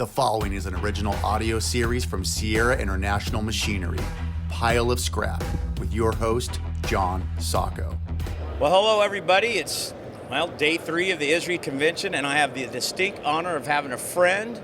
The following is an original audio series from Sierra International Machinery, Pile of Scrap, with your host, John Sacco. Well, hello everybody. It's, day 3 of the ISRI Convention, and I have the distinct honor of having a friend,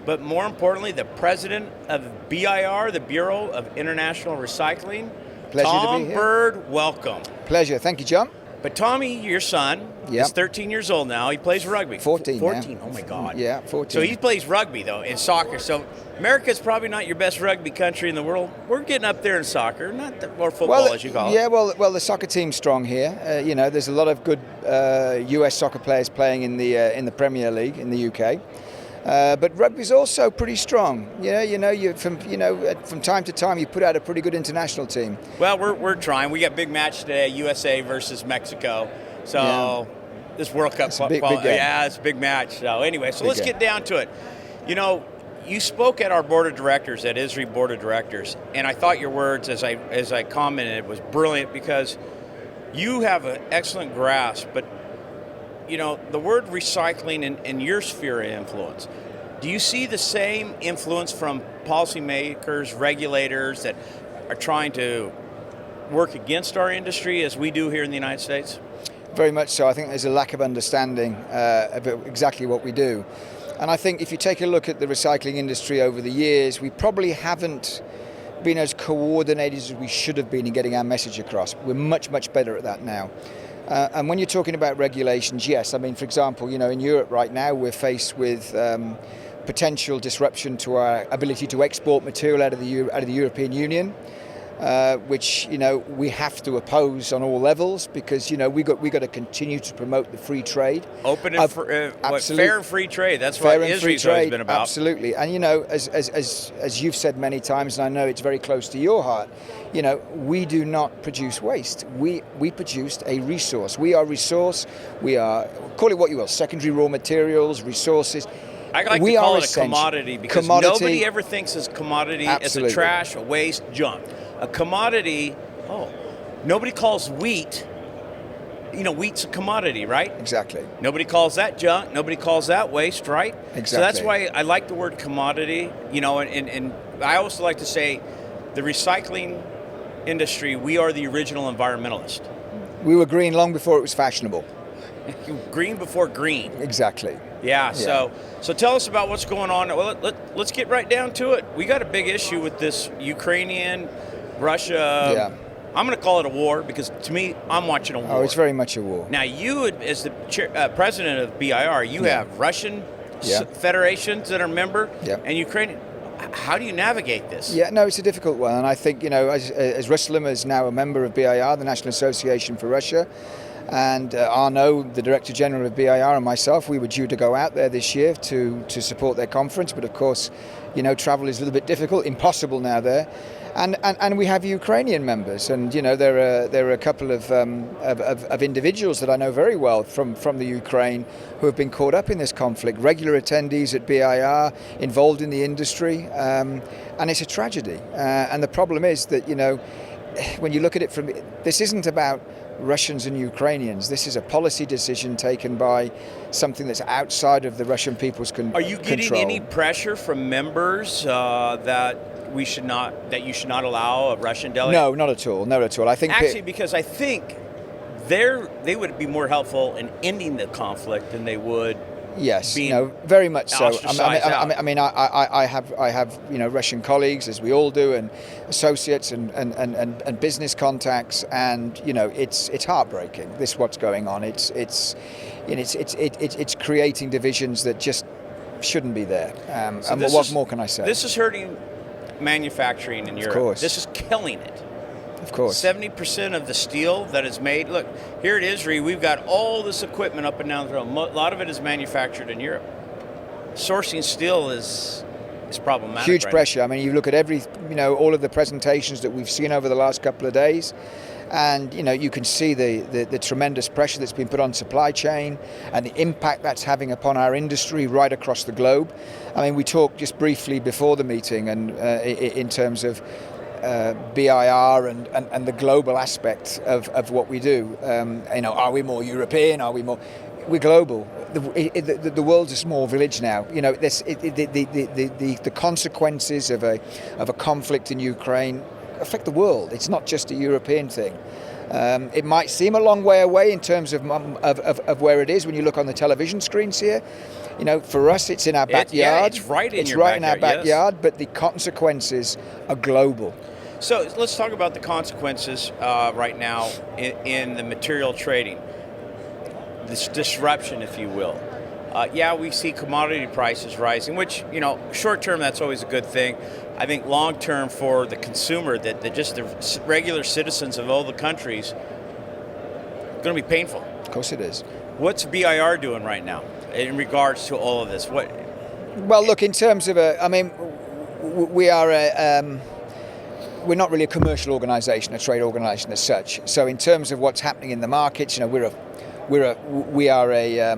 but more importantly, the president of BIR, the Bureau of International Recycling. Pleasure Tom to be here. Bird, welcome. Pleasure. Thank you, John. But Tommy, your son, Yep. is 13 years old now. He plays rugby. 14 now. 14, oh my God. Yeah, 14. So he plays rugby, though, in soccer. So America's probably not your best rugby country in the world. We're getting up there in soccer, not the, or football, as you call it. Yeah, well, the soccer team's strong here. There's a lot of good US soccer players playing in the Premier League in the UK. But rugby's also pretty strong. From time to time, you put out a pretty good international team. Well, we're trying. We got a big match today, USA versus Mexico. So this World Cup, it's a big game. Yeah, it's a big match. So anyway, let's game. get down to it. You spoke at our board of directors, at ISRI board of directors, and I thought your words, as I commented, was brilliant because you have an excellent grasp. But the word recycling in your sphere of influence, do you see the same influence from policymakers, regulators that are trying to work against our industry as we do here in the United States? Very much so. I think there's a lack of understanding of exactly what we do. And I think if you take a look at the recycling industry over the years, we probably haven't been as coordinated as we should have been in getting our message across. We're much, much better at that now. And when you're talking about regulations, yes, I mean, for example, in Europe right now, we're faced with potential disruption to our ability to export material out of the European Union. Which we have to oppose on all levels because we got to continue to promote the free trade, open and fair and free trade. That's what ISRI's always been about. Absolutely, and as you've said many times, and I know it's very close to your heart. We do not produce waste. We produce a resource. We are resource. We are, call it what you will, secondary raw materials, resources. I like to call it a commodity because nobody ever thinks of commodity as a trash, a waste, junk. A commodity, nobody calls wheat, wheat's a commodity, right? Exactly. Nobody calls that junk, nobody calls that waste, right? Exactly. So that's why I like the word commodity, and I also like to say the recycling industry, we are the original environmentalist. We were green long before it was fashionable. Green before green. Exactly. Yeah. So tell us about what's going on. Well, let's get right down to it. We got a big issue with this Ukrainian, Russia. Yeah. I'm going to call it a war because to me, I'm watching a war. Oh, it's very much a war. Now, you, as the president of BIR, you have Russian federations that are member and Ukrainian. How do you navigate this? Yeah, no, it's a difficult one. And I think, as Ruslan is now a member of BIR, the National Association for Russia, and Arnaud, the Director General of BIR, and myself, we were due to go out there this year to support their conference. But of course, travel is a little bit difficult, impossible now there. And we have Ukrainian members, and there are a couple of individuals that I know very well from the Ukraine who have been caught up in this conflict, regular attendees at BIR, involved in the industry, and it's a tragedy. And the problem is that when you look at it this isn't about Russians and Ukrainians. This is a policy decision taken by something that's outside of the Russian people's control. Are you getting any pressure from members that you should not allow a Russian delegate? No, not at all. Not at all. I think because I think they would be more helpful in ending the conflict than they would. Yes, very much so. I mean, I have Russian colleagues, as we all do, and associates and business contacts, and it's heartbreaking. What's going on. It's creating divisions that just shouldn't be there. And what more can I say? This is hurting manufacturing in Europe. Of course. This is killing it. Of course. 70% of the steel that is made, look, here at ISRI, we've got all this equipment up and down the road. A lot of it is manufactured in Europe. Sourcing steel is problematic. Huge pressure. I mean, you look at all of the presentations that we've seen over the last couple of days, and you can see the tremendous pressure that's been put on supply chain and the impact that's having upon our industry right across the globe. I mean, we talked just briefly before the meeting, and in terms of BIR and the global aspect of what we do. Are we more European? Are we more? we're global. The world's a small village now. You know, the consequences of a conflict in Ukraine affect the world. It's not just a European thing. It might seem a long way away in terms of where it is when you look on the television screens here. You know, for us, it's in our backyard. It's right in it's your right backyard, in our backyard, yes. but the consequences are global. So let's talk about the consequences right now in the material trading. This disruption, if you will. We see commodity prices rising, which, you know, short term, that's always a good thing. I think long term for the consumer, that just the regular citizens of all the countries, going to be painful. Of course it is. What's BIR doing right now in regards to all of this? Well, look, in terms of we are we're not really a commercial organisation, a trade organisation as such. So in terms of what's happening in the markets, you know, we are a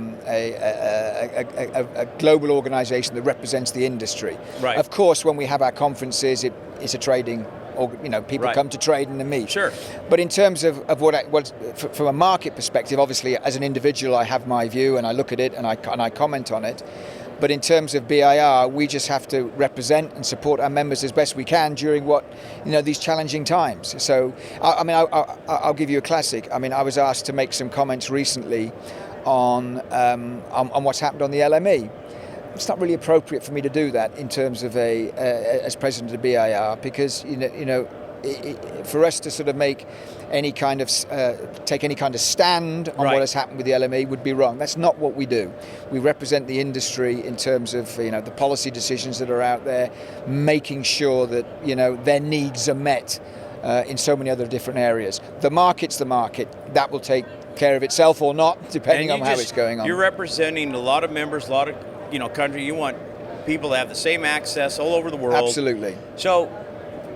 global organisation that represents the industry. Right. Of course, when we have our conferences, it's a trading. Or, you know, people come to trade and to meet. Sure. But in terms of from a market perspective, obviously, as an individual, I have my view and I look at it and I comment on it. But in terms of BIR, we just have to represent and support our members as best we can during these challenging times. So, I'll give you a classic. I mean, I was asked to make some comments recently on what's happened on the LME. It's not really appropriate for me to do that in terms of as president of BIR, because for us to sort of make any kind of take any kind of stand on what has happened with the LME would be wrong. That's not what we do. We represent the industry in terms of the policy decisions that are out there, making sure that their needs are met in so many other different areas. The market's the market. That will take care of itself or not, depending on how it's going on. You're representing a lot of members, a lot of country. You want people to have the same access all over the world. Absolutely. So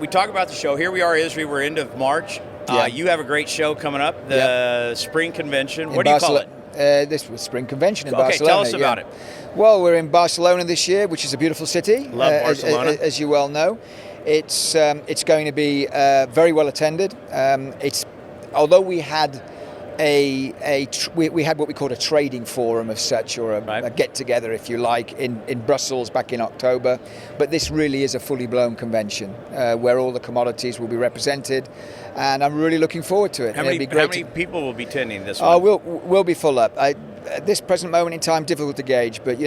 we talk about the show. Here we are, ISRI. We're end of March. You have a great show coming up, the Spring Convention. What do you call it? This was Spring Convention in Barcelona. Okay, tell us about it. Well, we're in Barcelona this year, which is a beautiful city. Love Barcelona. As you well know. It's going to be very well attended. Although we had we had what we called a trading forum of such, or a get-together, if you like, in Brussels back in October. But this really is a fully blown convention where all the commodities will be represented, and I'm really looking forward to it. How many people will be attending this one? We'll be full up. At this present moment in time, difficult to gauge, but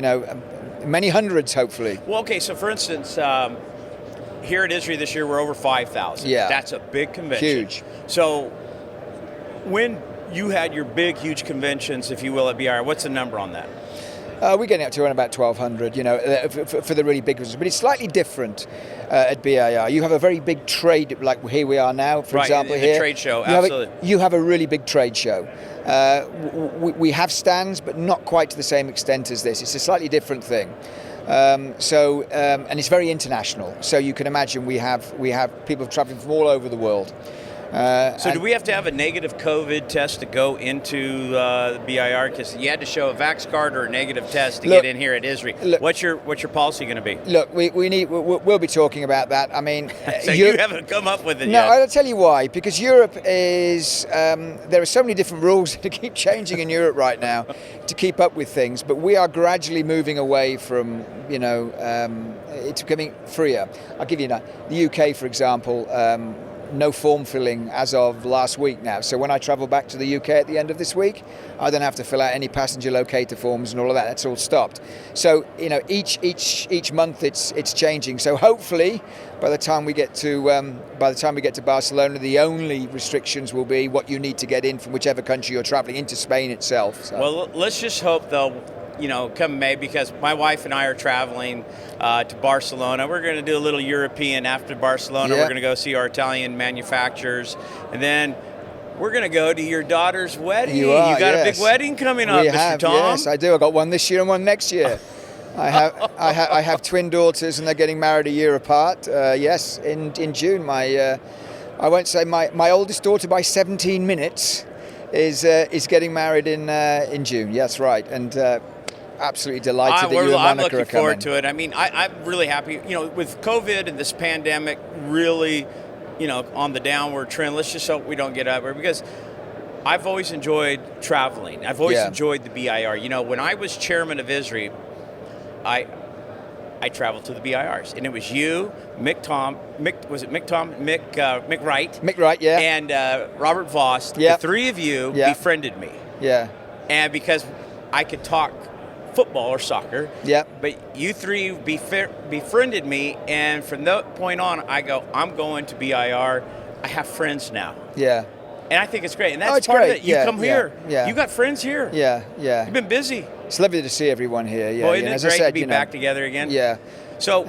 many hundreds, hopefully. Well, okay, so for instance, here at ISRI this year, we're over 5,000. Yeah. That's a big convention. Huge. So when you had your big, huge conventions, if you will, at BIR, what's the number on that? We're getting up to around about 1,200, for the really big ones. But it's slightly different at BIR. You have a very big trade, like here we are now, for example. The trade show, absolutely. You have a really big trade show. We have stands, but not quite to the same extent as this. It's a slightly different thing. And it's very international. So you can imagine we have people traveling from all over the world. So do we have to have a negative COVID test to go into the BIR? Because you had to show a Vax card or a negative test to get in here at ISRI. What's your policy going to be? Look, we'll be talking about that. I mean, so you haven't come up with it yet. No, I'll tell you why. Because Europe is there are so many different rules that keep changing in Europe right now to keep up with things. But we are gradually moving away from it's becoming freer. I'll give you the UK, for example. No form filling as of last week now. So when I travel back to the UK at the end of this week, I don't have to fill out any passenger locator forms and all of that. That's all stopped. So each month it's changing. So hopefully by the time we get to Barcelona, the only restrictions will be what you need to get in from whichever country you're traveling into Spain itself. So. Well, let's just hope though, come May, because my wife and I are traveling to Barcelona. We're going to do a little European after Barcelona. We're going to go see our Italian manufacturers. And then we're going to go to your daughter's wedding. You got a big wedding coming up, Mr. Tom. Yes, I do. I got one this year and one next year. I have twin daughters, and they're getting married a year apart. Yes, in June. I won't say my oldest daughter by 17 minutes is getting married in June. Yes, right. And absolutely delighted that you and Monica I'm looking are coming. forward to it. I mean, I'm really happy. With COVID and this pandemic really, on the downward trend, let's just hope we don't get over it, because I've always enjoyed traveling. I've always Yeah. enjoyed the BIR. You know, when I was chairman of ISRI, I traveled to the BIRs, and it was you, Mick Wright, Mick Wright, yeah. and Robert Voss. Yeah. The three of you Yeah. befriended me, Yeah. and because I could talk football or soccer, Yeah. but you three befriended me, and from that point on, I go, I'm going to BIR. I have friends now. Yeah. And I think it's great. And Oh, that's it's part great. of it. You Yeah, come yeah, here. yeah. You got friends here. Yeah. Yeah. You've been busy. It's lovely to see everyone here. Yeah. Well, yeah. isn't it As great I said, to be back together again? Yeah. So,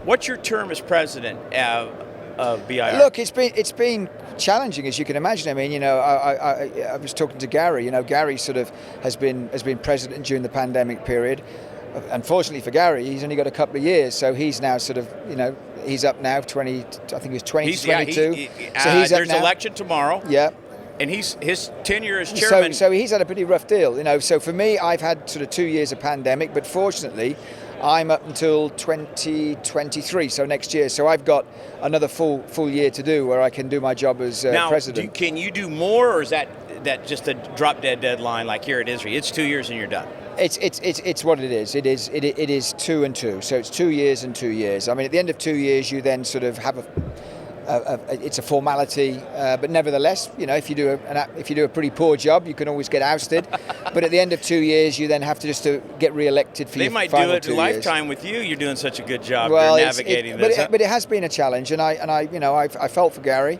what's your term as president of BIR? Look, it's been challenging, as you can imagine. I mean, you know, I was talking to Gary. You know, Gary sort of has been president during the pandemic period. Unfortunately for Gary, he's only got a couple of years, so he's now sort of, you know, he's up now 20. I think he's 20 to 22. So he's up there's now. election tomorrow. Yeah. And his tenure as chairman. So he's had a pretty rough deal, you know. So for me, I've had sort of 2 years of pandemic, but fortunately, I'm up until 2023, so next year. So I've got another full year to do where I can do my job as president. Now, can you do more, or is that just a drop dead deadline like here at ISRI? It's 2 years and you're done. It's what it is. It is 2 and 2. So it's 2 years and 2 years. I mean, at the end of 2 years, you then sort of have it's a formality, but nevertheless, you know, if you do a pretty poor job, you can always get ousted. But at the end of 2 years, you then have to just get re-elected for they your might final do it 2 a years. lifetime with you. You're doing such a good job. Well, You're navigating this. But it has been a challenge, and I you know, I felt for Gary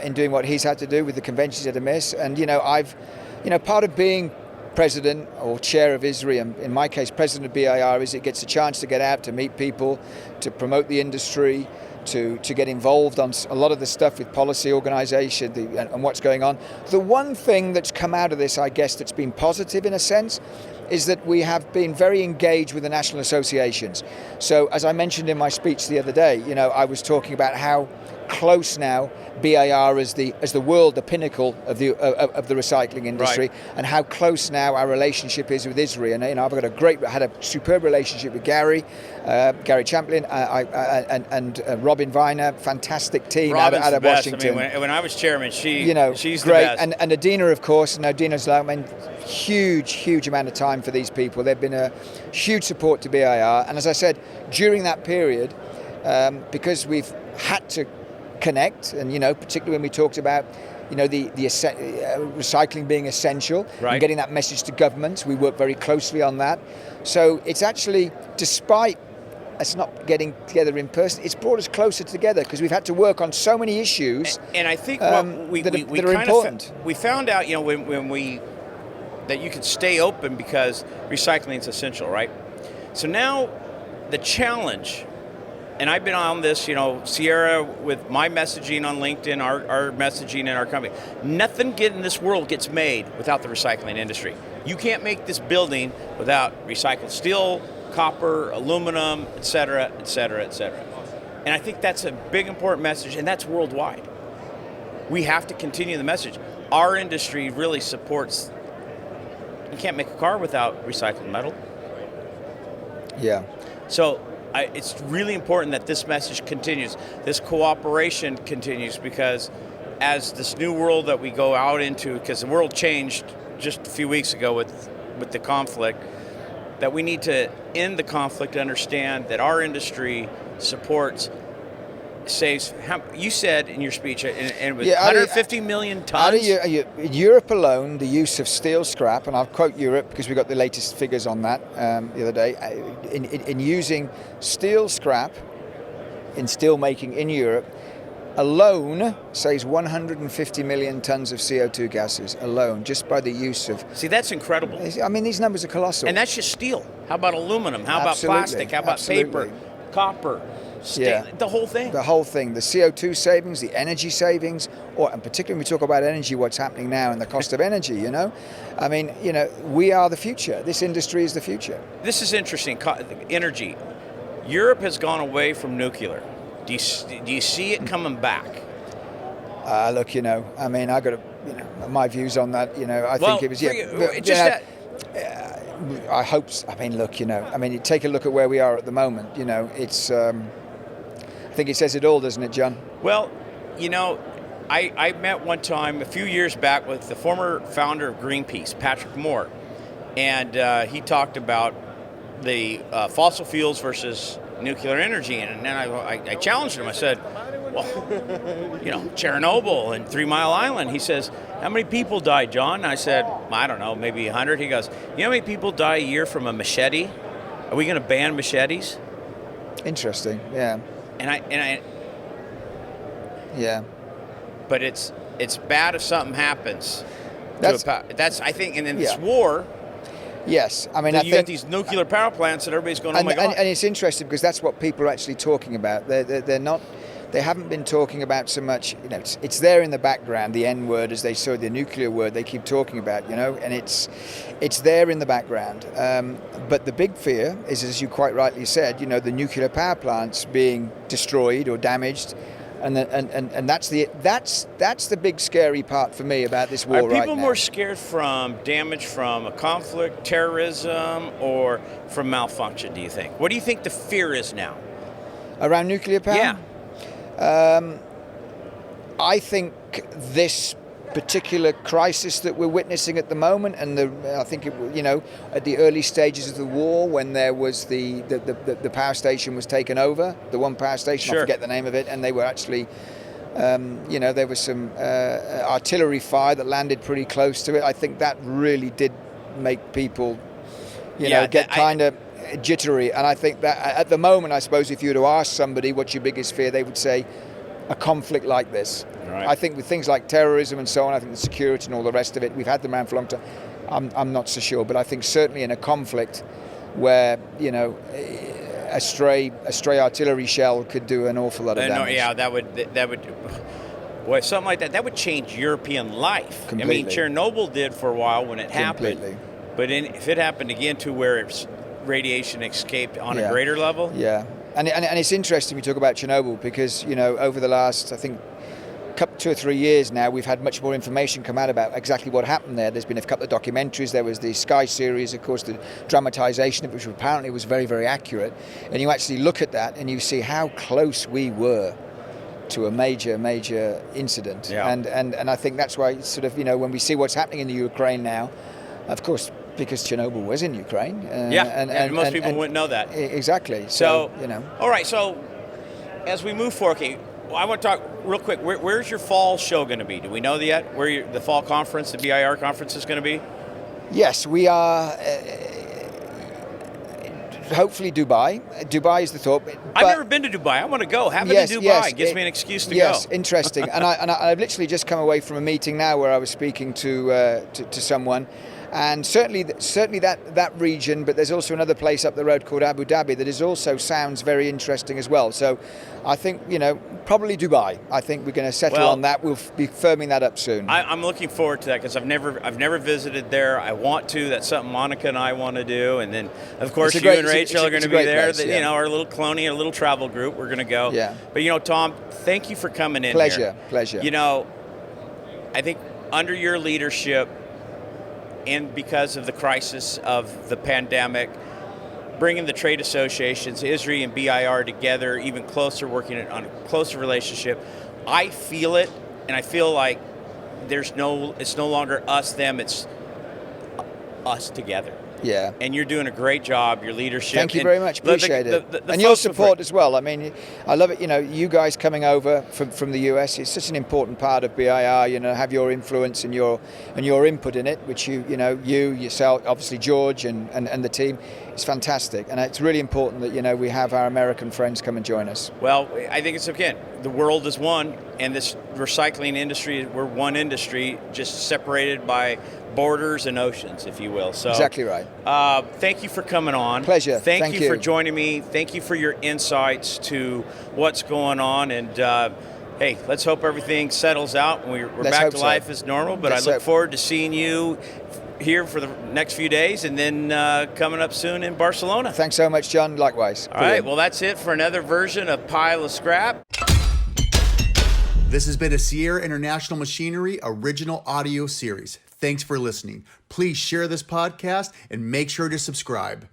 in doing what he's had to do with the conventions he had to miss, and you know, part of being president or chair of ISRI, and in my case president of BIR, is it gets a chance to get out, to meet people, to promote the industry, to get involved on a lot of the stuff with policy organisation and what's going on. The one thing that's come out of this, I guess, that's been positive in a sense, is that we have been very engaged with the national associations. So as I mentioned in my speech the other day, you know, I was talking about how close now BIR as the world, the pinnacle of the recycling industry, right, and how close now our relationship is with ISRI. And you know, I had a superb relationship with Gary Champlin, and Robin Viner, fantastic team out of Washington. I mean, when I was chairman, she's great. the best. And Adina, of course, and Adina's like, I mean, huge amount of time for these people. They've been a huge support to BIR. And as I said, during that period, because we've had to connect, and you know, particularly when we talked about, you know, the recycling being essential, right, and getting that message to governments, we work very closely on that. So it's actually, despite us not getting together in person, it's brought us closer together because we've had to work on so many issues. And I think what we that are kind important. we found out, you know, when that you could stay open because recycling is essential, right? So now the challenge. And I've been on this, you know, Sierra, with my messaging on LinkedIn, our messaging in our company. Nothing in this world gets made without the recycling industry. You can't make this building without recycled steel, copper, aluminum, et cetera, et cetera, et cetera. And I think that's a big, important message, and that's worldwide. We have to continue the message. Our industry really supports, you can't make a car without recycled metal. Yeah. So, it's really important that this message continues, this cooperation continues, because as this new world that we go out into, because the world changed just a few weeks ago with the conflict, that we need to end the conflict, understand that our industry supports, saves, you said in your speech, and it was 150 million tons? In Europe alone, the use of steel scrap, and I'll quote Europe because we got the latest figures on that the other day, in using steel scrap in steel making in Europe alone saves 150 million tons of CO2 gases alone, just by the use of... See, that's incredible. I mean, these numbers are colossal. And that's just steel. How about aluminum? How Absolutely. about plastic? How about paper, copper? The whole thing. The whole thing. The CO2 savings, the energy savings, and particularly when we talk about energy, what's happening now and the cost of energy, you know? I mean, you know, we are the future. This industry is the future. This is interesting. Energy. Europe has gone away from nuclear. Do you see it coming back? Look, you know, I mean, I got to, you know, my views on that, you know, I think it was, I hope, I mean, look, you know, I mean, you take a look at where we are at the moment, you know, it's, I think it says it all, doesn't it, John? Well, you know, I met one time a few years back with the former founder of Greenpeace, Patrick Moore, and he talked about the fossil fuels versus nuclear energy, and then I challenged him. I said, well, Chernobyl and 3 Mile Island. He says, how many people died, John? And I said, I don't know, maybe 100. He goes, you know how many people die a year from a machete? Are we going to ban machetes? Interesting, yeah. And I Yeah. But it's bad if something happens. That's I think, and in this Yeah. war. Yes, I mean, you got these nuclear power plants that everybody's going, oh my God. And it's interesting because that's what people are actually talking about. They're not. They haven't been talking about so much. It's there in the background. The N word, as they saw the nuclear word, they keep talking about. And it's there in the background. But the big fear is, as you quite rightly said, the nuclear power plants being destroyed or damaged. And that's the big scary part for me about this war right now. Are people more scared from damage from a conflict, terrorism, or from malfunction, do you think? What do you think the fear is now? Around nuclear power? Yeah. I think this particular crisis that we're witnessing at the moment, and I think at the early stages of the war, when there was the power station was taken over, the one power station, sure. I forget the name of it, and they were actually, there was some artillery fire that landed pretty close to it. I think that really did make people, get kind of jittery. And I think that at the moment, I suppose if you were to ask somebody what's your biggest fear, they would say a conflict like this. Right. I think with things like terrorism and so on, I think the security and all the rest of it, we've had them around for a long time. I'm not so sure, but I think certainly in a conflict where a stray artillery shell could do an awful lot of damage. Yeah, that would. Well, something like that would change European life. Completely. I mean, Chernobyl did for a while when it happened. Completely. But if it happened again to where it's radiation escaped on a greater level. Yeah, and it's interesting we talk about Chernobyl because over the last, I think, 2 or 3 years now, we've had much more information come out about exactly what happened there. There's been a couple of documentaries. There was the Sky series, of course, the dramatization of which apparently was very, very accurate. And you actually look at that and you see how close we were to a major incident. Yeah. And I think that's why sort of, when we see what's happening in the Ukraine now, of course, because Chernobyl was in Ukraine. And most people wouldn't know that. Exactly. So, all right, so as we move forward, I want to talk real quick. Where's your fall show going to be? Do we know yet where the fall conference, the BIR conference is going to be? Yes, we are. Hopefully Dubai. Dubai is the thought. I've never been to Dubai. I want to go. Having in Dubai gives me an excuse to go. Yes, interesting. and I've literally just come away from a meeting now where I was speaking to someone. And certainly that region, but there's also another place up the road called Abu Dhabi that also sounds very interesting as well. So I think, probably Dubai. I think we're going to settle on that. We'll be firming that up soon. I'm looking forward to that because I've never visited there. I want to. That's something Monica and I want to do. And then, of course, you and Rachel are going to be there. Place, our little cloney, our little travel group. We're going to go. Yeah. But, Tom, thank you for coming in Pleasure. I think under your leadership, and because of the crisis of the pandemic, bringing the trade associations, ISRI and BIR together even closer, working on a closer relationship, I feel it, and I feel like it's no longer us, them, it's us together. Yeah. And you're doing a great job, your leadership. Thank you very much. Appreciate it. And your support as well. I mean, I love it. You guys coming over from the US, it's such an important part of BIR, have your influence and your input in it, which you yourself, obviously George and the team. It's fantastic. And it's really important that, we have our American friends come and join us. Well, I think it's, again, the world is one, and this recycling industry, we're one industry, just separated by borders and oceans, if you will. So exactly right. Thank you for coming on. Pleasure. Thank you for joining me. Thank you for your insights to what's going on. And hey, let's hope everything settles out and we're back to life as normal. But I look forward to seeing you here for the next few days and then coming up soon in Barcelona. Thanks so much, John. Likewise. All right. Well, that's it for another version of Pile of Scrap. This has been a Sierra International Machinery original audio series. Thanks for listening. Please share this podcast and make sure to subscribe.